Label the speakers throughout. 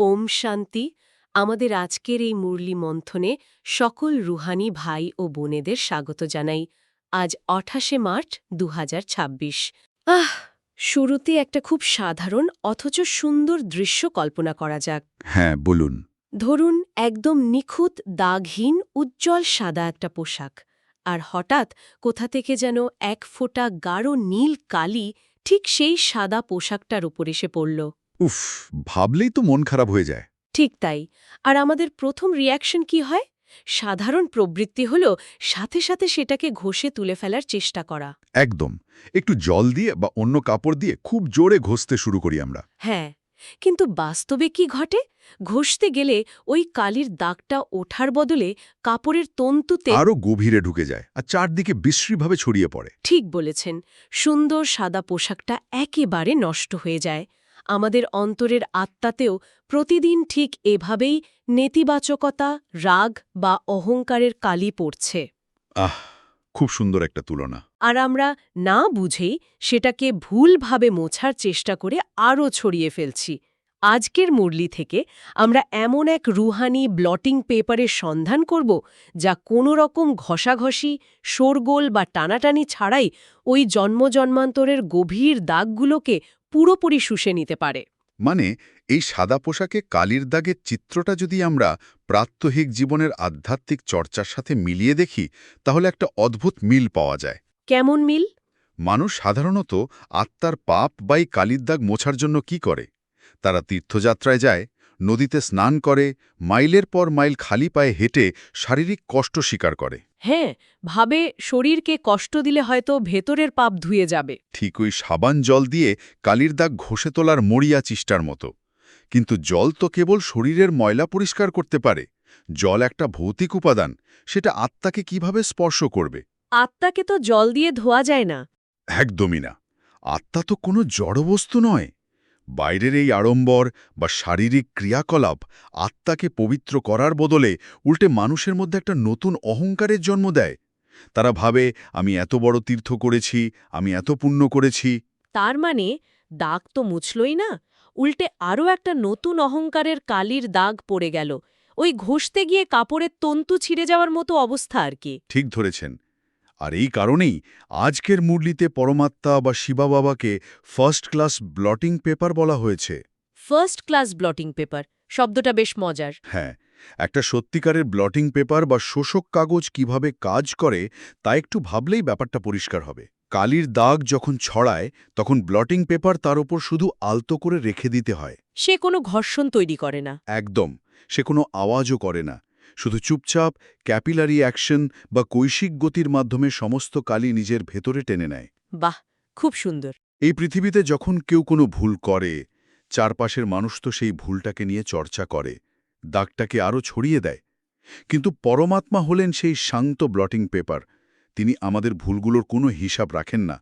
Speaker 1: ওম শান্তি। আমাদের আজকের এই মুরলি মন্থনে সকল রুহানি ভাই ও বোনেদের স্বাগত জানাই। আজ ২৮শে মার্চ ২০২৬। শুরুতে একটা খুব সাধারণ অথচ সুন্দর দৃশ্য কল্পনা করা যাক।
Speaker 2: হ্যাঁ, বলুন।
Speaker 1: ধরুন একদম নিখুঁত দাগহীন উজ্জ্বল সাদা একটা পোশাক, আর হঠাৎ কোথা থেকে যেন এক ফোঁটা গাঢ় নীল কালি ঠিক সেই সাদা পোশাকটার উপর এসে পড়ল।
Speaker 2: উফ, ভাবলেই তো মন খারাপ হয়ে যায়।
Speaker 1: ঠিক তাই। আর আমাদের প্রথম রিয়াকশন কি হয়? সাধারণ প্রবৃত্তি হল সাথে সাথে সেটাকে ঘষে তুলে ফেলার চেষ্টা করা।
Speaker 2: একদম। একটু জল দিয়ে বা অন্য কাপড় দিয়ে খুব জোরে ঘষতে শুরু করি আমরা।
Speaker 1: হ্যাঁ, কিন্তু বাস্তবে কি ঘটে? ঘষতে গেলে ওই কালির দাগটা ওঠার বদলে কাপড়ের তন্তুতে
Speaker 2: আরও গভীরে ঢুকে যায় আর চারদিকে বিশ্রীভাবে ছড়িয়ে পড়ে।
Speaker 1: ঠিক বলেছেন, সুন্দর সাদা পোশাকটা একেবারে নষ্ট হয়ে যায়। আমাদের অন্তরের আত্মাতেও প্রতিদিন ঠিক এভাবেই নেতিবাচকতা, রাগ বা অহংকারের কালি পড়ছে।
Speaker 2: আহ, খুব সুন্দর একটা তুলনা।
Speaker 1: আর আমরা না বুঝেই সেটাকে ভুলভাবে মোছার চেষ্টা করে আরও ছড়িয়ে ফেলছি। আজকের মুরলি থেকে আমরা এমন এক রুহানি ব্লটিং পেপারের সন্ধান করব যা কোনো রকম ঘষাঘষি, শোরগোল বা টানাটানি ছাড়াই ওই জন্মজন্মান্তরের গভীর দাগগুলোকে পুরোপুরি শুষে নিতে পারে।
Speaker 2: মানে এই সাদা পোশাকে কালির দাগের চিত্রটা যদি আমরা প্রাত্যহিক জীবনের আধ্যাত্মিক চর্চার সাথে মিলিয়ে দেখি, তাহলে একটা অদ্ভুত মিল পাওয়া যায়।
Speaker 1: কেমন মিল?
Speaker 2: মানুষ সাধারণত আত্মার পাপ বা এই কালির দাগ মোছার জন্য কি করে? তারা তীর্থযাত্রায় যায়, নদীতে স্নান করে, মাইলের পর মাইল খালি পায়ে হেঁটে শারীরিক কষ্ট স্বীকার করে।
Speaker 1: হ্যাঁ, ভাবে শরীরকে কষ্ট দিলে হয়তো ভেতরের পাপ ধুয়ে যাবে।
Speaker 2: ঠিক ওই সাবান জল দিয়ে কালির দাগ ঘষে তোলার মরিয়া চেষ্টার মতো। কিন্তু জল তো কেবল শরীরের ময়লা পরিষ্কার করতে পারে। জল একটা ভৌতিক উপাদান, সেটা আত্মাকে কিভাবে স্পর্শ করবে?
Speaker 1: আত্মাকে তো জল দিয়ে ধোয়া যায় না।
Speaker 2: একদমই না। আত্মা তো কোনো জড়বস্তু নয়। বাইরের এই আড়ম্বর বা শারীরিক ক্রিয়াকলাপ আত্মাকে পবিত্র করার বদলে উল্টে মানুষের মধ্যে একটা নতুন অহংকারের জন্ম দেয়। তারা ভাবে, আমি এত বড় তীর্থ করেছি, আমি এত পুণ্য করেছি।
Speaker 1: তার মানে দাগ তো মুছলই না, উল্টে আরও একটা নতুন অহংকারের কালির দাগ পড়ে গেল। ওই ঘষতে গিয়ে কাপড়ের তন্তু ছিঁড়ে যাওয়ার মতো অবস্থা আর কি।
Speaker 2: ঠিক ধরেছেন। আর এই কারণেই আজকের মুরলিতে পরমাত্মা বা শিবা বাবাকে ফার্স্ট ক্লাস ব্লটিং পেপার বলা হয়েছে।
Speaker 1: ফার্স্ট ক্লাস ব্লটিং পেপার শব্দটা বেশ মজার।
Speaker 2: হ্যাঁ, একটা সত্যিকারের ব্লটিং পেপার বা শোষক কাগজ কিভাবে কাজ করে তা একটু ভাবলেই ব্যাপারটা পরিষ্কার হবে। কালির দাগ যখন ছড়ায়, তখন ব্লটিং পেপার তার ওপর শুধু আলতো করে রেখে দিতে হয়।
Speaker 1: সে কোনো ঘর্ষণ তৈরি করে না।
Speaker 2: একদম। সে কোনো আওয়াজও করে না। শুধু চুপচাপ ক্যাপিলারি অ্যাকশন বা কৈশিক গতির মাধ্যমে সমস্ত কালি নিজের ভেতরে টেনে নেয়।
Speaker 1: বাহ, খুব সুন্দর।
Speaker 2: এই পৃথিবীতে যখন কেউ কোনো ভুল করে, চারপাশের মানুষ তো সেই ভুলটাকে নিয়ে চর্চা করে, দাগটাকে আরও ছড়িয়ে দেয়। কিন্তু পরমাত্মা হলেন সেই শান্ত ব্লটিং পেপার। তিনি আমাদের ভুলগুলোর কোনো হিসাব রাখেন না,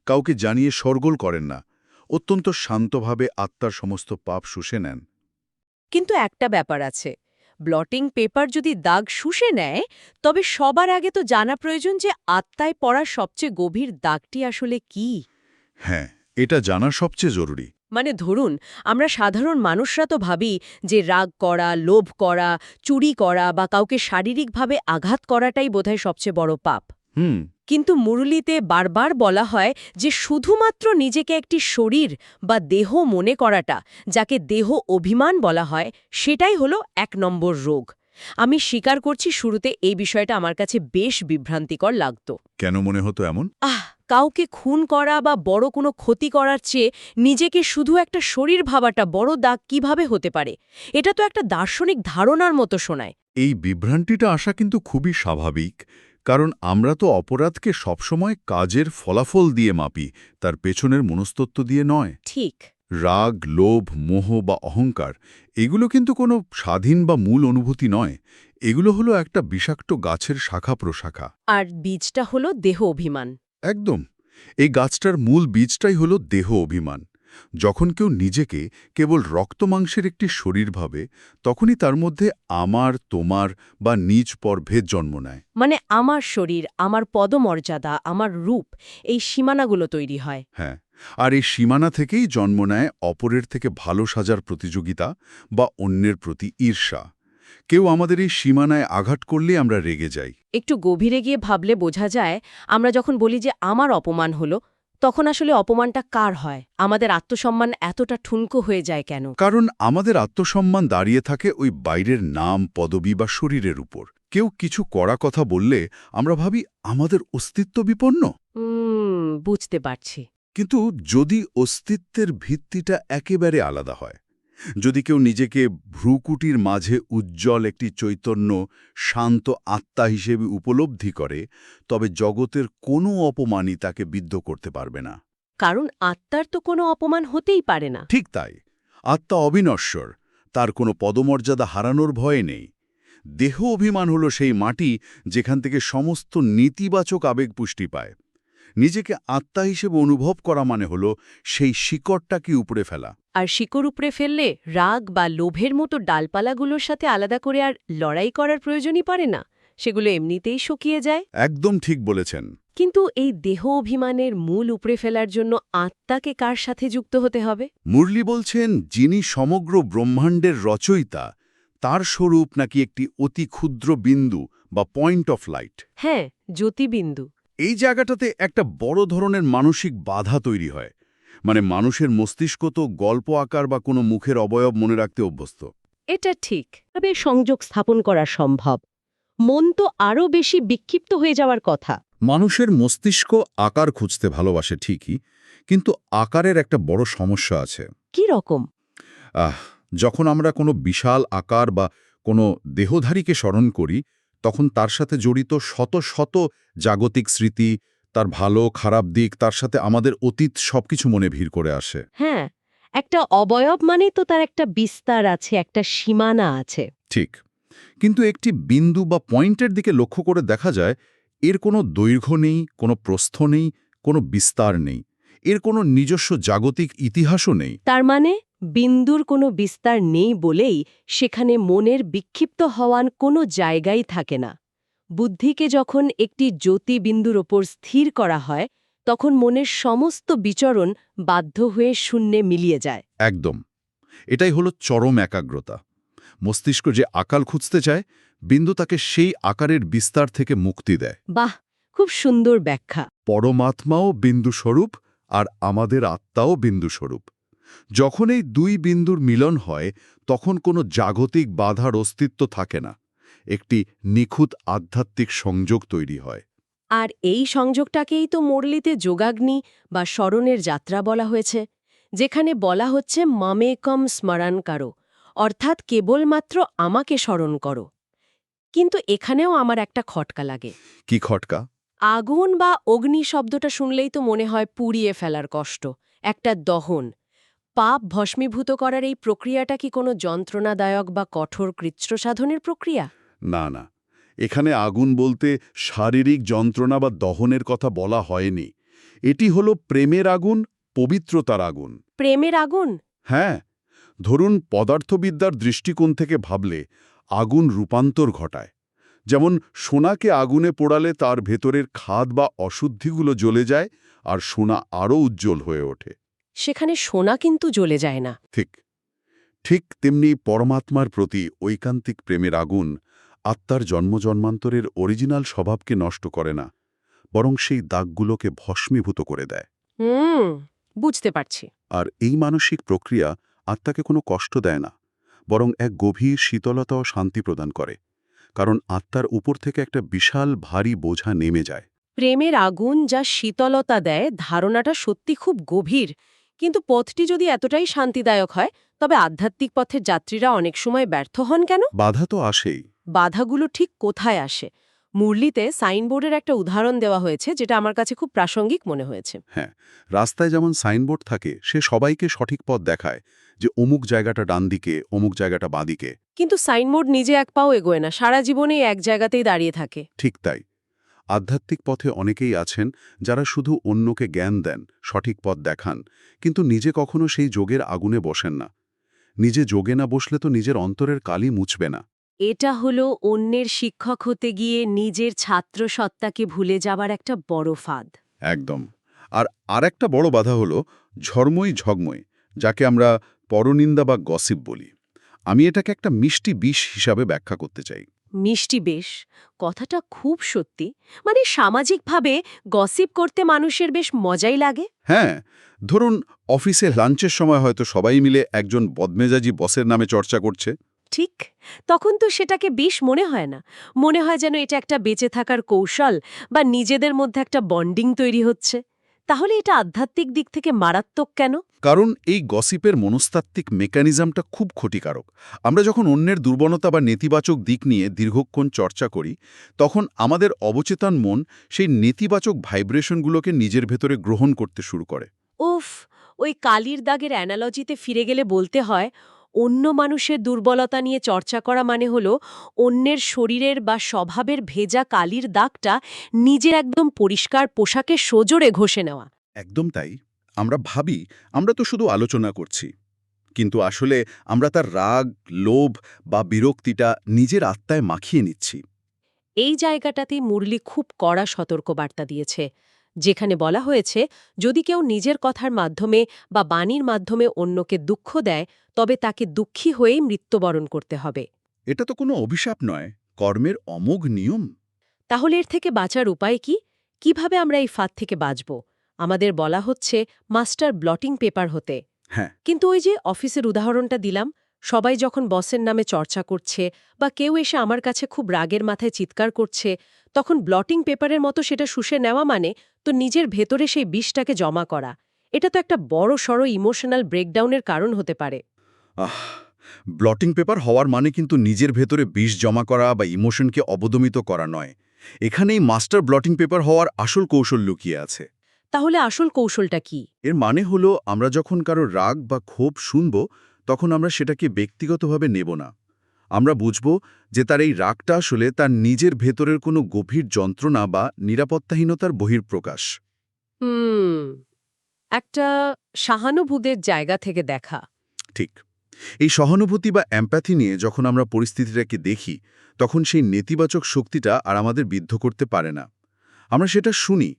Speaker 2: কাউকে জানিয়ে শোরগোল করেন না, অত্যন্ত শান্তভাবে আত্মার সমস্ত পাপ শুষে নেন।
Speaker 1: কিন্তু একটা ব্যাপার আছে, ব্লটিং পেপার যদি দাগ শুষে নেয়, তবে সবার আগে তো জানা প্রয়োজন যে আত্মায় পড়া সবচেয়ে গভীর দাগটি আসলে কি।
Speaker 2: হ্যাঁ, এটা জানা সবচেয়ে জরুরি।
Speaker 1: মানে ধরুন, আমরা সাধারণ মানুষরা তো ভাবি যে রাগ করা, লোভ করা, চুরি করা বা কাউকে শারীরিকভাবে আঘাত করাটাই বোধহয় সবচেয়ে বড় পাপ।
Speaker 2: হুম।
Speaker 1: কিন্তু মুরলিতে বারবার বলা হয় যে শুধুমাত্র নিজেকে একটি শরীর বা দেহ মনে করাটা, যাকে দেহ অভিমান বলা হয়, সেটাই হলো ১ নম্বর রোগ। আমি স্বীকার করছি, শুরুতে এই বিষয়টা আমার কাছে বেশ বিভ্রান্তিকর লাগত।
Speaker 2: কেন মনে হতো এমন?
Speaker 1: কাউকে খুন করা বা বড় কোনো ক্ষতি করার চেয়ে নিজেকে শুধু একটা শরীর ভাবাটা বড় দাগ কিভাবে হতে পারে? এটা তো একটা দার্শনিক ধারণার মতো শোনায়।
Speaker 2: এই বিভ্রান্তিটা আসা কিন্তু খুবই স্বাভাবিক, কারণ আমরা তো অপরাধকে সবসময় কাজের ফলাফল দিয়ে মাপি, তার পেছনের মনস্তত্ত্ব দিয়ে নয়।
Speaker 1: ঠিক।
Speaker 2: রাগ, লোভ, মোহ বা অহংকার এগুলো কিন্তু কোনো স্বাধীন বা মূল অনুভূতি নয়। এগুলো হলো একটা বিষাক্ত গাছের শাখা প্রশাখা।
Speaker 1: আর বীজটা হলো দেহ অভিমান।
Speaker 2: একদম। এই গাছটার মূল বীজটাই হলো দেহ অভিমান। যখন কেউ নিজেকে কেবল রক্তমাংসের একটি শরীর ভাবে, তখনই তার মধ্যে আমার, তোমার বা নিজ পরভেদ জন্ম নেয়।
Speaker 1: মানে আমার শরীর, আমার পদমর্যাদা, আমার রূপ, এই সীমানাগুলো তৈরি হয়।
Speaker 2: হ্যাঁ, আর এই সীমানা থেকেই জন্ম নেয় অপরের থেকে ভালো সাজার প্রতিযোগিতা বা অন্যের প্রতি ঈর্ষা। কেউ আমাদের এই সীমানায় আঘাত করলে আমরা রেগে যাই।
Speaker 1: একটু গভীরে গিয়ে ভাবলে বোঝা যায়, আমরা যখন বলি যে আমার অপমান হলো, তখন আসলে অপমানটা কার হয়? আমাদের আত্মসম্মান এতটা ঠুনকো হয়ে যায় কেন?
Speaker 2: কারণ আমাদের আত্মসম্মান দাঁড়িয়ে থাকে ওই বাইরের নাম, পদবি বা শরীরের উপর। কেউ কিছু কড়া কথা বললে আমরা ভাবি আমাদের অস্তিত্ব বিপন্ন।
Speaker 1: বুঝতে পারছি।
Speaker 2: কিন্তু যদি অস্তিত্বের ভিত্তিটা একেবারে আলাদা হয়, যদি কেউ নিজেকে ভ্রুকুটির মাঝে উজ্জ্বল একটি চৈতন্য, শান্ত আত্মা হিসেবে উপলব্ধি করে, তবে জগতের কোনো অপমানই তাকে বিদ্ধ করতে পারবে না।
Speaker 1: কারণ আত্মার তো কোনো অপমান হতেই পারে না।
Speaker 2: ঠিক তাই। আত্মা অবিনশ্বর, তার কোনো পদমর্যাদা হারানোর ভয় নেই। দেহ অভিমান হল সেই মাটি যেখান থেকে সমস্ত নেতিবাচক আবেগ পুষ্টি পায়। নিজেকে আত্মা হিসেবে অনুভব করা মানে হল সেই শিকড়টাকে উপড়ে ফেলা।
Speaker 1: আর শিকড় উপড়ে ফেললে রাগ বা লোভের মতো ডালপালাগুলোর সাথে আলাদা করে আর লড়াই করার প্রয়োজনই পড়ে না, সেগুলো এমনিতেই শুকিয়ে যায়।
Speaker 2: একদম ঠিক বলেছেন।
Speaker 1: কিন্তু এই দেহ অভিমানের মূল উপড়ে ফেলার জন্য আত্মাকে কার সাথে যুক্ত হতে হবে?
Speaker 2: মুরলি বলছেন, যিনি সমগ্র ব্রহ্মাণ্ডের রচয়িতা, তার স্বরূপ নাকি একটি অতি ক্ষুদ্র বিন্দু বা পয়েন্ট অফ লাইট।
Speaker 1: হ্যাঁ, জ্যোতিবিন্দু।
Speaker 2: এই জায়গাটাতে একটা বড় ধরনের মানসিক বাধা তৈরি হয়। মানে মানুষের মস্তিষ্ক তো গল্প আকার বা কোনো মুখের অবয়ব মনে রাখতে অভ্যস্ত।
Speaker 1: এটা ঠিক, তবে সংযোগ স্থাপন করা সম্ভব। মন তো আরও বেশি বিক্ষিপ্ত হয়ে যাওয়ার কথা।
Speaker 3: মানুষের মস্তিষ্ক আকার খুঁজতে ভালোবাসে ঠিকই, কিন্তু আকারের একটা বড় সমস্যা আছে।
Speaker 1: কি রকম?
Speaker 3: যখন আমরা কোনো বিশাল আকার বা কোনো দেহধারীকে স্মরণ করি, তখন তার সাথে জড়িত শত শত জাগতিক স্মৃতি, তার ভালো খারাপ দিক, তার সাথে আমাদের অতীত সবকিছু মনে ভিড় করে আসে।
Speaker 1: হ্যাঁ, একটা অবয়ব মানেই তো তার একটা বিস্তার আছে, একটা সীমানা আছে।
Speaker 3: ঠিক, কিন্তু একটি বিন্দু বা পয়েন্টের দিকে লক্ষ্য করে দেখা যায় এর কোনো দৈর্ঘ্য নেই, কোনো প্রস্থ নেই, কোনো বিস্তার নেই, এর কোনো নিজস্ব জাগতিক ইতিহাসও নেই।
Speaker 1: তার মানে বিন্দুর কোনো বিস্তার নেই বলেই সেখানে মনের বিক্ষিপ্ত হওয়ার কোনো জায়গাই থাকে না। বুদ্ধিকে যখন একটি জ্যোতিবিন্দুর ওপর স্থির করা হয়, তখন মনের সমস্ত বিচরণ বাধ্য হয়ে শূন্যে মিলিয়ে যায়।
Speaker 3: একদম, এটাই হলো চরম একাগ্রতা। মস্তিষ্ক যে আকার খুঁজতে চায়, বিন্দু তাকে সেই আকারের বিস্তার থেকে মুক্তি দেয়।
Speaker 1: বাহ, খুব সুন্দর ব্যাখ্যা।
Speaker 2: পরমাত্মাও বিন্দুস্বরূপ আর আমাদের আত্মাও বিন্দুস্বরূপ। যখন এই দুই বিন্দুর মিলন হয়, তখন কোনো জাগতিক বাধার অস্তিত্ব থাকে না। একটি নিখুঁত আধ্যাত্মিক সংযোগ তৈরি হয়।
Speaker 1: আর এই সংযোগটাকেই তো মুরলিতে যোগাগ্নি বা স্মরণের যাত্রা বলা হয়েছে, যেখানে বলা হচ্ছে মামেকম স্মরণ করো, অর্থাৎ কেবলমাত্র আমাকে স্মরণ করো। কিন্তু এখানেও আমার একটা খটকা লাগে।
Speaker 2: কি খটকা?
Speaker 1: আগুন বা অগ্নি শব্দটা শুনলেই তো মনে হয় পুড়িয়ে ফেলার কষ্ট, একটা দহন। পাপ ভস্মীভূত করার এই প্রক্রিয়াটা কি কোনো যন্ত্রণাদায়ক বা কঠোর কৃচ্ছ সাধনের প্রক্রিয়া?
Speaker 2: না না, এখানে আগুন বলতে শারীরিক যন্ত্রণা বা দহনের কথা বলা হয়নি। এটি হলো প্রেমের আগুন, পবিত্রতার আগুন।
Speaker 1: প্রেমের আগুন?
Speaker 2: হ্যাঁ, ধরুন পদার্থবিদ্যার দৃষ্টিকোণ থেকে ভাবলে আগুন রূপান্তর ঘটায়। যেমন সোনাকে আগুনে পোড়ালে তার ভেতরের খাদ বা অশুদ্ধিগুলো জ্বলে যায় আর সোনা আরও উজ্জ্বল হয়ে ওঠে।
Speaker 1: সেখানে সোনা কিন্তু জ্বলে যায় না।
Speaker 2: ঠিক ঠিক তেমনি পরমাত্মার প্রতি ঐকান্তিক প্রেমের আগুন আত্মার জন্মজন্মান্তরের অরিজিনাল স্বভাবকে নষ্ট করে না, বরং সেই দাগগুলোকে ভস্মীভূত করে দেয়।
Speaker 1: বুঝতে পারছি।
Speaker 2: আর এই মানসিক প্রক্রিয়া আত্মাকে কোনো কষ্ট দেয় না, বরং এক গভীর শীতলতা ও শান্তি প্রদান করে। কারণ আত্মার উপর থেকে একটা বিশাল ভারী বোঝা নেমে যায়।
Speaker 1: প্রেমের আগুন যা শীতলতা দেয়, ধারণাটা সত্যি খুব গভীর। কিন্তু পথটি যদি এতটাই শান্তিদায়ক হয়, তবে আধ্যাত্মিক পথের যাত্রীরা অনেক সময় ব্যর্থ হন কেন?
Speaker 2: বাধা তো আসেই।
Speaker 1: বাধাগুলো ঠিক কোথায় আসে? মুরলিতে সাইনবোর্ডের একটা উদাহরণ দেওয়া হয়েছে, যেটা আমার কাছে খুব প্রাসঙ্গিক মনে হয়েছে।
Speaker 2: হ্যাঁ, রাস্তায় যেমন সাইনবোর্ড থাকে, সে সবাইকে সঠিক পথ দেখায় যে অমুক জায়গাটা ডান দিকে, অমুক জায়গাটা বাঁদিকে।
Speaker 1: কিন্তু সাইনবোর্ড নিজে এক পাও এগোয় না, সারা জীবনেই এক জায়গাতেই দাঁড়িয়ে থাকে।
Speaker 2: ঠিক তাই। আধ্যাত্মিক পথে অনেকেই আছেন যারা শুধু অন্যকে জ্ঞান দেন, সঠিক পথ দেখান, কিন্তু নিজে কখনো সেই যোগের আগুনে বসেন না। নিজে যোগে না বসলে তো নিজের অন্তরের কালি মুছবে না।
Speaker 1: এটা হলো অন্যের শিক্ষক হতে গিয়ে নিজের ছাত্র সত্তাকে ভুলে যাবার একটা বড় ফাঁদ।
Speaker 2: একদম।
Speaker 3: আর আরেকটা বড় বাধা হলো ঝড়ময় ঝগময়, যাকে আমরা পরনিন্দা বা গসিপ বলি। আমি এটাকে একটা মিষ্টি বিষ হিসাবে ব্যাখ্যা করতে চাই।
Speaker 1: মিষ্টি বেশ কথাটা খুব সত্যি। মানে সামাজিকভাবে গসিপ করতে মানুষের বেশ মজাই লাগে।
Speaker 3: হ্যাঁ, ধরুন অফিসে লাঞ্চের সময় হয়তো সবাই মিলে একজন বদমেজাজি বসের নামে চর্চা করছে।
Speaker 1: ঠিক, তখন তো সেটাকে বিষ মনে হয় না। মনে হয় যেন এটা একটা বেঁচে থাকার কৌশল বা নিজেদের মধ্যে একটা বন্ডিং তৈরি হচ্ছে। তাহলে এটা আধ্যাত্মিক দিক থেকে মারাত্মক কেন?
Speaker 3: কারণ এই গসিপের মনস্তাত্ত্বিক মেকানিজমটা খুব ক্ষতিকারক। আমরা যখন অন্যের দুর্বলতা বা নেতিবাচক দিক নিয়ে দীর্ঘক্ষণ চর্চা করি, তখন আমাদের অবচেতন মন সেই নেতিবাচক ভাইব্রেশনগুলোকে নিজের ভেতরে গ্রহণ করতে শুরু করে।
Speaker 1: উফ, ওই কালির দাগের অ্যানালজিতে ফিরে গেলে বলতে হয়, অন্য মানুষের দুর্বলতা নিয়ে চর্চা করা মানে হলো অন্যের শরীরের বা স্বভাবের ভেজা কালির দাগটা নিজের একদম পরিষ্কার পোশাকে সজোরে ঘষে নেওয়া।
Speaker 3: একদম তাই। আমরা ভাবি আমরা তো শুধু আলোচনা করছি, কিন্তু আসলে আমরা তার রাগ, লোভ বা বিরক্তিটা নিজের আত্মায় মাখিয়ে নিচ্ছি।
Speaker 1: এই জায়গাটাতেই মুরলি খুব কড়া সতর্কবার্তা দিয়েছে, যেখানে বলা হয়েছে যদি কেউ নিজের কথার মাধ্যমে বা বাণীর মাধ্যমে অন্যকে দুঃখ দেয়, তবে তাকে দুঃখী হয়েই মৃত্যুবরণ করতে হবে।
Speaker 3: এটা তো কোনো অভিশাপ নয়, কর্মের অমোঘ নিয়ম।
Speaker 1: তাহলে এর থেকে বাঁচার উপায় কি? কিভাবে আমরা এই ফাঁদ থেকে বাঁচব? আমাদের বলা হচ্ছে মাস্টার ব্লটিং পেপার হতে।
Speaker 3: হ্যাঁ,
Speaker 1: কিন্তু ওই যে অফিসের উদাহরণটা দিলাম, সবাই যখন বসের নামে চর্চা করছে বা কেউ এসে আমার কাছে খুব রাগের মাথায় চিৎকার করছে, তখন ব্লটিং পেপারের মতো সেটা শুষে নেওয়া মানে তো নিজের ভেতরে সেই বিষটাকে জমা করা। এটা তো একটা বড় সড় ইমোশনাল ব্রেকডাউনের কারণ হতে পারে।
Speaker 3: আহ ব্লটিং পেপার হওয়ার মানে কিন্তু নিজের ভেতরে বিষ জমা করা বা ইমোশনকে অবদমিত করা নয়। এখানেই মাস্টার ব্লটিং পেপার হওয়ার আসল কৌশল লুকিয়ে আছে।
Speaker 1: তাহলে আসল কৌশলটা কি?
Speaker 3: এর মানে হলো আমরা যখন কারো রাগ বা ক্ষোভ শুনব, তখন আমরা সেটাকে ব্যক্তিগতভাবে নেব না। আমরা বুঝব যে তার এই রাগটা আসলে তার নিজের ভেতরের কোনো গভীর যন্ত্রণা বা নিরাপত্তাহীনতার বহিঃপ্রকাশ।
Speaker 1: হুম, একটা সহানুভূতির জায়গা থেকে দেখা।
Speaker 3: ঠিক। এই সহানুভূতি বা এমপ্যাথি নিয়ে যখন আমরা পরিস্থিতিটাকে দেখি, তখন সেই নেতিবাচক শক্তিটা আর আমাদের বিদ্ধ করতে পারে না। আমরা সেটা শুনি,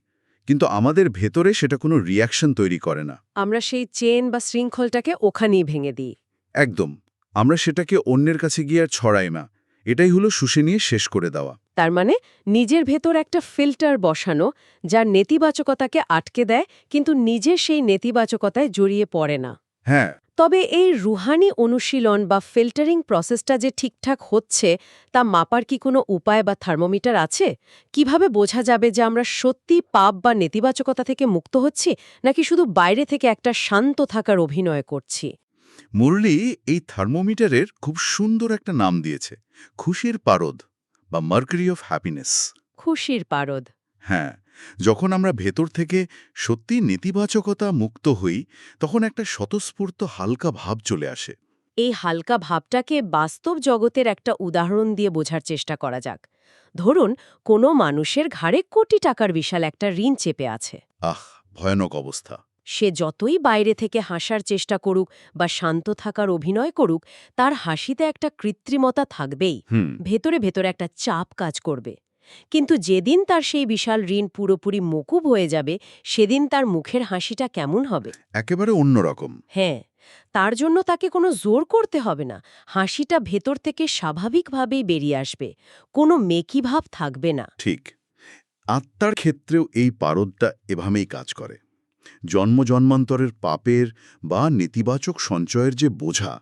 Speaker 3: কিন্তু আমাদের ভেতরে সেটা কোনো রিয়াকশন তৈরি করে না।
Speaker 1: আমরা সেই চেন বা শৃঙ্খলটাকে ওখানেই ভেঙে দিই।
Speaker 3: একদম। আমরা সেটাকে অন্যের কাছে গিয়ে আর ছড়াই না। এটাই হলো শুষে নিয়ে শেষ করে দেওয়া।
Speaker 1: তার মানে নিজের ভেতর একটা ফিল্টার বসানো, যার নেতিবাচকতাকে আটকে দেয়, কিন্তু নিজে সেই নেতিবাচকতায় জড়িয়ে পড়ে না।
Speaker 3: হ্যাঁ,
Speaker 1: তবে এই রুহানি অনুশীলন বা ফিল্টারিং প্রসেসটা যে ঠিকঠাক হচ্ছে তা মাপার কি কোনো উপায় বা থার্মোমিটার আছে? কিভাবে বোঝা যাবে যে আমরা সত্যি পাপ বা নেতিবাচকতা থেকে মুক্ত হচ্ছি, নাকি শুধু বাইরে থেকে একটা শান্ত থাকার অভিনয় করছি?
Speaker 3: মুরলি এই থার্মোমিটারের খুব সুন্দর একটা নাম দিয়েছে, খুশির পারদ বা মার্কারি অফ হ্যাপিনেস।
Speaker 1: খুশির পারদ।
Speaker 3: হ্যাঁ, যখন আমরা ভেতর থেকে সত্যি নেতিবাচকতা মুক্ত হই, তখন একটা স্বতঃস্ফূর্ত হালকা ভাব চলে আসে।
Speaker 1: এই হালকা ভাবটাকে বাস্তব জগতের একটা উদাহরণ দিয়ে বোঝার চেষ্টা করা যাক। ধরুন, কোনো মানুষের ঘাড়ে কোটি টাকার বিশাল একটা ঋণ চেপে আছে।
Speaker 3: আহ, ভয়ানক অবস্থা।
Speaker 1: সে যতই বাইরে থেকে হাসার চেষ্টা করুক বা শান্ত থাকার অভিনয় করুক, তার হাসিতে একটা কৃত্রিমতা থাকবেই।
Speaker 3: হুম,
Speaker 1: ভেতরে ভেতরে একটা চাপ কাজ করবে। কিন্তু যেদিন তার সেই বিশাল ঋণ পুরোপুরি মকুব হয়ে যাবে, সেদিন তার মুখের হাসিটা কেমন হবে?
Speaker 3: একেবারে অন্যরকম।
Speaker 1: হ্যাঁ, তার জন্য তাকে কোনো জোর করতে হবে না। হাসিটা ভেতর থেকে স্বাভাবিকভাবেই বেরিয়ে আসবে। কোনো মেকি ভাব থাকবে না।
Speaker 3: ঠিক। আত্মার ক্ষেত্রেও এই পারদটা এভাবেই কাজ করে। জন্মজন্মান্তরের পাপের বা নেতিবাচক সঞ্চয়ের যে বোঝা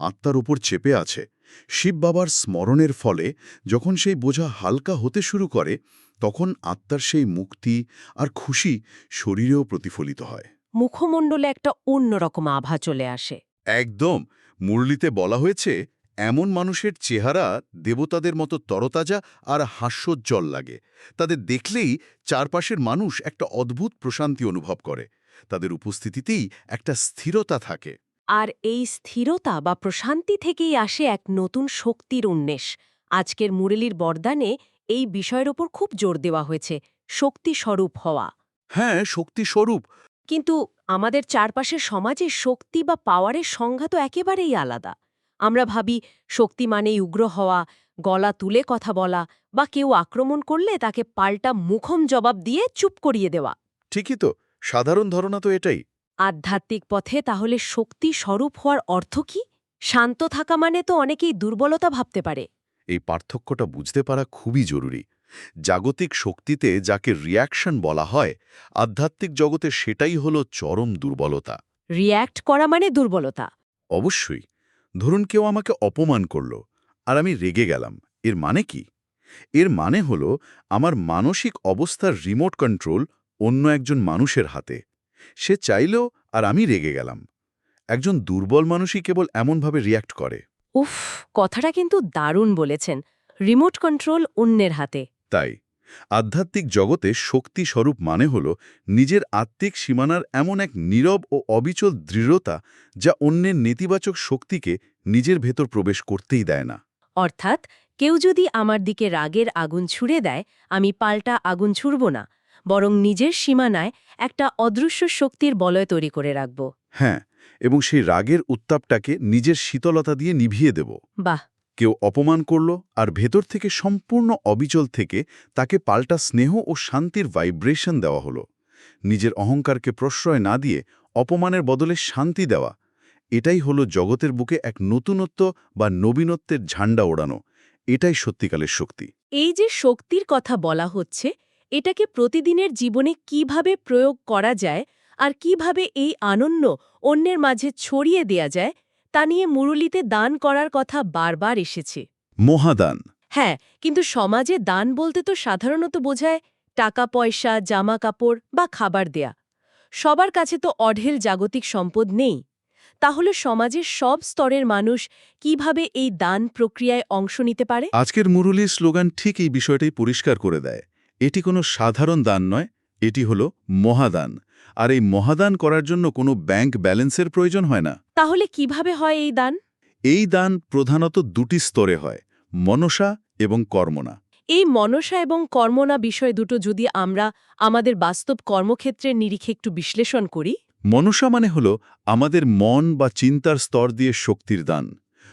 Speaker 3: আত্মার উপর চেপে আছে, শিব বাবার স্মরণের ফলে যখন সেই বোঝা হালকা হতে শুরু করে, তখন আত্মার সেই মুক্তি আর খুশি শরীরেও প্রতিফলিত হয়।
Speaker 1: মুখমণ্ডলে একটা অন্যরকম আভা চলে আসে।
Speaker 3: একদম। মুরলিতে বলা হয়েছে, এমন মানুষের চেহারা দেবতাদের মতো তরতাজা আর হাস্যোজ্জ্বল লাগে। তাদের দেখলেই চারপাশের মানুষ একটা অদ্ভুত প্রশান্তি অনুভব করে। তাদের উপস্থিতিতেই একটা স্থিরতা থাকে।
Speaker 1: আর এই স্থিরতা বা প্রশান্তি থেকেই আসে এক নতুন শক্তির উন্মেষ। আজকের মুরলির বরদানে এই বিষয়ের ওপর খুব জোর দেওয়া হয়েছে, শক্তি স্বরূপ হওয়া।
Speaker 3: হ্যাঁ, শক্তিস্বরূপ।
Speaker 1: কিন্তু আমাদের চারপাশের সমাজে শক্তি বা পাওয়ারের সংজ্ঞা তো একেবারেই আলাদা। আমরা ভাবি শক্তি মানেই উগ্র হওয়া, গলা তুলে কথা বলা, বা কেউ আক্রমণ করলে তাকে পাল্টা মুখম জবাব দিয়ে চুপ করিয়ে দেওয়া।
Speaker 3: ঠিকই তো।
Speaker 2: সাধারণ ধারণা তো এটাই।
Speaker 1: আধ্যাত্মিক পথে তাহলে শক্তি স্বরূপ হওয়ার অর্থ কি? শান্ত থাকা মানে তো অনেকেই দুর্বলতা ভাবতে পারে।
Speaker 2: এই পার্থক্যটা বুঝতে পারা খুবই জরুরি। জাগতিক শক্তিতে যাকে রিয়াকশন বলা হয়, আধ্যাত্মিক জগতে সেটাই হলো চরম দুর্বলতা।
Speaker 1: রিয়্যাক্ট করা মানে দুর্বলতা।
Speaker 2: অবশ্যই। ধরুন কেউ আমাকে অপমান করল, আর আমি রেগে গেলাম। এর মানে কি? এর মানে হলো আমার মানসিক অবস্থার রিমোট কন্ট্রোল অন্য একজন মানুষের হাতে। সে চাইলেও আর আমি রেগে গেলাম। একজন দুর্বল মানুষই কেবল এমনভাবে রিয়্যাক্ট করে।
Speaker 1: উফ, কথাটা কিন্তু দারুণ বলেছেন। রিমোট কন্ট্রোল অন্যের হাতে।
Speaker 2: তাই আধ্যাত্মিক জগতে শক্তি স্বরূপ মানে হল নিজের আত্মিক সীমানার এমন এক নীরব ও অবিচল দৃঢ়তা, যা অন্যের নেতিবাচক শক্তিকে নিজের ভেতর প্রবেশ করতেই দেয় না।
Speaker 1: অর্থাৎ কেউ যদি আমার দিকে রাগের আগুন ছুড়ে দেয়, আমি পাল্টা আগুন ছুড়ব না, বরং নিজের সীমানায় একটা অদৃশ্য শক্তির বলয় তৈরি করে রাখব।
Speaker 2: হ্যাঁ, এবং সেই রাগের উত্তাপটাকে নিজের শীতলতা দিয়ে নিভিয়ে দেব।
Speaker 1: বাহ!
Speaker 2: কেউ অপমান করল, আর ভেতর থেকে সম্পূর্ণ অবিচল থেকে তাকে পাল্টা স্নেহ ও শান্তির ভাইব্রেশন দেওয়া হলো। নিজের অহংকারকে প্রশ্রয় না দিয়ে অপমানের বদলে শান্তি দেওয়া, এটাই হলো জগতের বুকে এক নতুনত্ব বা নবীনত্বের ঝান্ডা ওড়ানো। এটাই সত্যিকালের শক্তি।
Speaker 1: এই যে শক্তির কথা বলা হচ্ছে, এটাকে প্রতিদিনের জীবনে কিভাবে প্রয়োগ করা যায় আর কিভাবে এই আনন্দ অন্যের মাঝে ছড়িয়ে দেয়া যায়, তা নিয়ে মুরুলিতে দান করার কথা বারবার এসেছে।
Speaker 2: মহাদান।
Speaker 1: হ্যাঁ, কিন্তু সমাজে দান বলতে তো সাধারণত বোঝায় টাকা পয়সা, জামা কাপড় বা খাবার দেয়া। সবার কাছে তো অঢেল জাগতিক সম্পদ নেই। তাহলে সমাজের সব স্তরের মানুষ কিভাবে এই দান প্রক্রিয়ায় অংশ নিতে পারে?
Speaker 2: আজকের মুরুলির স্লোগান ঠিক এই বিষয়টাই পরিষ্কার করে দেয়। এটি কোনো সাধারণ দান নয়, এটি হলো মহাদান। আর এই মহাদান করার জন্য কোনো ব্যাংক ব্যালেন্সের প্রয়োজন হয় না।
Speaker 1: তাহলে কিভাবে হয় এই দান?
Speaker 2: এই দান প্রধানত দুটি স্তরে হয়, মনসা এবং কর্মনা।
Speaker 1: এই মনসা এবং কর্মনা বিষয় দুটো যদি আমরা আমাদের বাস্তব কর্মক্ষেত্রের নিরিখে একটু বিশ্লেষণ করি।
Speaker 2: মনসা মানে হলো আমাদের মন বা চিন্তার স্তর দিয়ে শক্তির দান।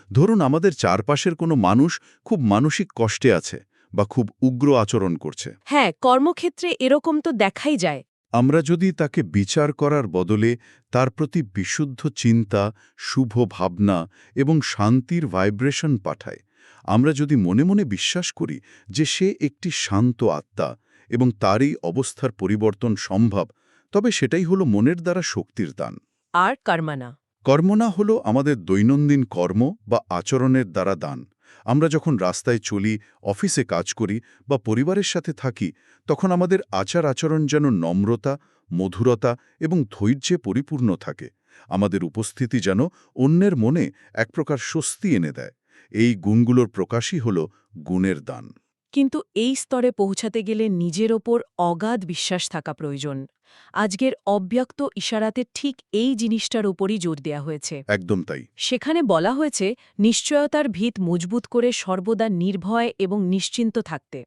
Speaker 2: ধরুন আমাদের চারপাশের কোনো মানুষ খুব মানসিক কষ্টে আছে বা খুব উগ্র আচরণ করছে।
Speaker 1: হ্যাঁ, কর্মক্ষেত্রে এরকম তো দেখাই যায়।
Speaker 2: আমরা যদি তাকে বিচার করার বদলে তার প্রতি বিশুদ্ধ চিন্তা, শুভ ভাবনা এবং শান্তির ভাইব্রেশন পাঠাই, আমরা যদি মনে মনে বিশ্বাস করি যে সে একটি শান্ত আত্মা এবং তারই অবস্থার পরিবর্তন সম্ভব, তবে সেটাই হলো মনের দ্বারা শক্তির দান।
Speaker 1: আর কর্মনা?
Speaker 2: কর্মনা হলো আমাদের দৈনন্দিন কর্ম বা আচরণের দ্বারা দান। আমরা যখন রাস্তায় চলি, অফিসে কাজ করি বা পরিবারের সাথে থাকি, তখন আমাদের আচার আচরণ যেন নম্রতা, মধুরতা এবং ধৈর্যে পরিপূর্ণ থাকে। আমাদের উপস্থিতি যেন অন্যের মনে এক প্রকার স্বস্তি এনে দেয়। এই গুণগুলোর প্রকাশই হল গুণের দান।
Speaker 1: কিন্তু এই স্তরে পৌঁছাতে গেলে নিজের ওপর অগাধ বিশ্বাস থাকা প্রয়োজন। আজকের অব্যক্ত ইশারাতে ঠিক এই জিনিসটার উপরই জোর দেয়া হয়েছে।
Speaker 2: একদম তাই।
Speaker 1: সেখানে বলা হয়েছে নিশ্চয়তার ভিত মজবুত করে সর্বদা নির্ভয় এবং নিশ্চিন্ত থাকতে।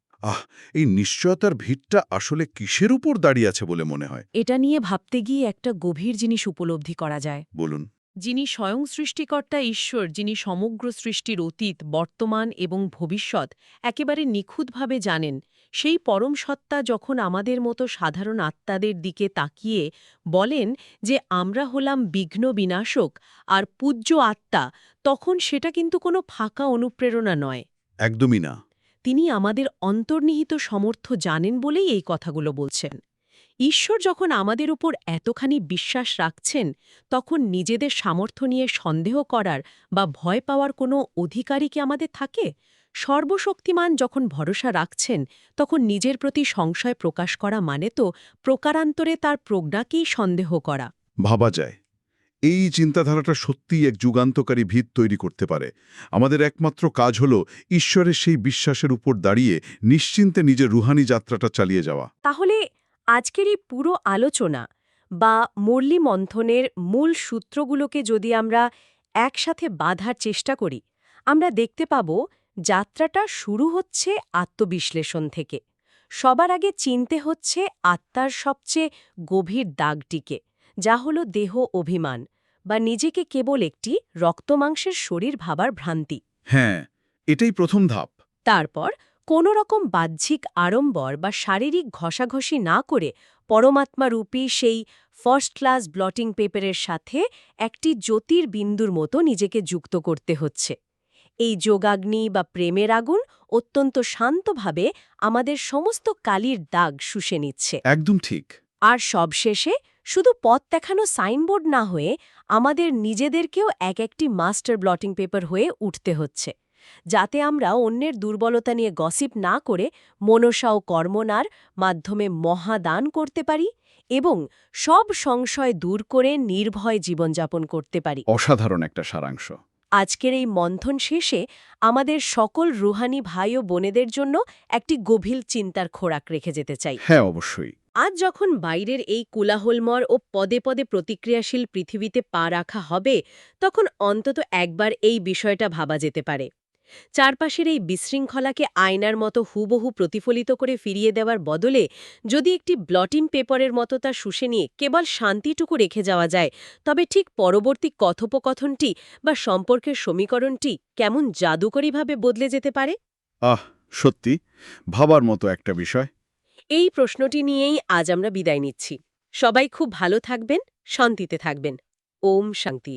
Speaker 2: এই নিশ্চয়তার ভিতটা আসলে কিসের উপর দাঁড়িয়ে আছে বলে মনে হয়?
Speaker 1: এটা নিয়ে ভাবতে গিয়ে একটা গভীর জিনিস উপলব্ধি করা যায়।
Speaker 2: বলুন।
Speaker 1: যিনি স্বয়ং সৃষ্টিকর্তা ঈশ্বর, যিনি সমগ্র সৃষ্টির অতীত, বর্তমান এবং ভবিষ্যৎ একেবারে নিখুঁতভাবে জানেন, সেই পরম সত্তা যখন আমাদের মতো সাধারণ আত্মাদের দিকে তাকিয়ে বলেন যে আমরা হলাম বিঘ্ন বিনাশক আর পূজ্য আত্মা, তখন সেটা কিন্তু কোনো ফাঁকা অনুপ্রেরণা নয়।
Speaker 2: একদমই না।
Speaker 1: তিনি আমাদের অন্তর্নিহিত সামর্থ্য জানেন বলেই এই কথাগুলো বলছেন। ঈশ্বর যখন আমাদের উপর এতখানি বিশ্বাস রাখছেন, তখন নিজেদের সামর্থ্য নিয়ে সন্দেহ করার বা ভয় পাওয়ার কোনো অধিকারই কি আমাদের থাকে? সর্বশক্তিমান যখন ভরসা রাখছেন, তখন নিজের প্রতি সংশয় প্রকাশ করা মানে তো প্রকারান্তরে তার প্রজ্ঞাকেই সন্দেহ করা।
Speaker 2: ভাবা যায়। এই চিন্তাধারাটা সত্যিই এক যুগান্তকারী ভিত তৈরি করতে পারে। আমাদের একমাত্র কাজ হল ঈশ্বরের সেই বিশ্বাসের উপর দাঁড়িয়ে নিশ্চিন্তে নিজের রুহানি যাত্রাটা চালিয়ে যাওয়া।
Speaker 1: তাহলে আজকের এই পুরো আলোচনা বা মুরলী মন্থনের মূল সূত্রগুলোকে যদি আমরা একসাথে বাঁধার চেষ্টা করি, আমরা দেখতে পাব যাত্রাটা শুরু হচ্ছে আত্মবিশ্লেষণ থেকে। সবার আগে চিনতে হচ্ছে আত্মার সবচেয়ে গভীর দাগটিকে, যা হলো দেহ অভিমান বা নিজেকে কেবল একটি রক্তমাংসের শরীর ভাবার ভ্রান্তি।
Speaker 2: হ্যাঁ, এটাই প্রথম ধাপ।
Speaker 1: তারপর কোনো রকম বাহ্যিক আড়ম্বর বা শারীরিক ঘষাঘষি না করে পরমাত্মারূপী সেই ফার্স্ট ক্লাস ব্লটিং পেপারের সাথে একটি জ্যোতির্বিন্দুর মতো নিজেকে যুক্ত করতে হচ্ছে। এই যোগাগ্নি বা প্রেমের আগুন অত্যন্ত শান্তভাবে আমাদের সমস্ত কালির দাগ শুষে নিচ্ছে।
Speaker 3: একদম ঠিক।
Speaker 1: আর সবশেষে শুধু পথ দেখানো সাইনবোর্ড না হয়ে আমাদের নিজেদেরকেও এক একটি মাস্টার ব্লটিং পেপার হয়ে উঠতে হচ্ছে, যাতে আমরা অন্যের দুর্বলতা নিয়ে গসিপ না করে মনসা ও কর্মনার মাধ্যমে মহাদান করতে পারি এবং সব সংশয় দূর করে নির্ভয় জীবনযাপন করতে পারি।
Speaker 3: অসাধারণ একটা সারাংশ।
Speaker 1: আজকের এই মন্থন শেষে আমাদের সকল রুহানি ভাই ও বোনেদের জন্য একটি গভীর চিন্তার খোরাক রেখে যেতে চাই।
Speaker 3: হ্যাঁ, অবশ্যই।
Speaker 1: আজ যখন বাইরের এই কোলাহলময় ও পদে পদে প্রতিক্রিয়াশীল পৃথিবীতে পা রাখা হবে, তখন অন্তত একবার এই বিষয়টা ভাবা যেতে পারে। চারপাশের এই বিশৃঙ্খলাকে আয়নার মতো হুবহু প্রতিফলিত করে ফিরিয়ে দেওয়ার বদলে যদি একটি ব্লটিং পেপারের মতো তা শুষে নিয়ে কেবল শান্তিটুকু রেখে যাওয়া যায়, তবে ঠিক পরবর্তী কথোপকথনটি বা সম্পর্কের সমীকরণটি কেমন জাদুকরীভাবে বদলে যেতে পারে।
Speaker 3: সত্যি ভাবার মতো একটা বিষয়।
Speaker 1: এই প্রশ্নটি নিয়েই আজ আমরা বিদায় নিচ্ছি। সবাই খুব ভালো থাকবেন, শান্তিতে থাকবেন। ওম শান্তি।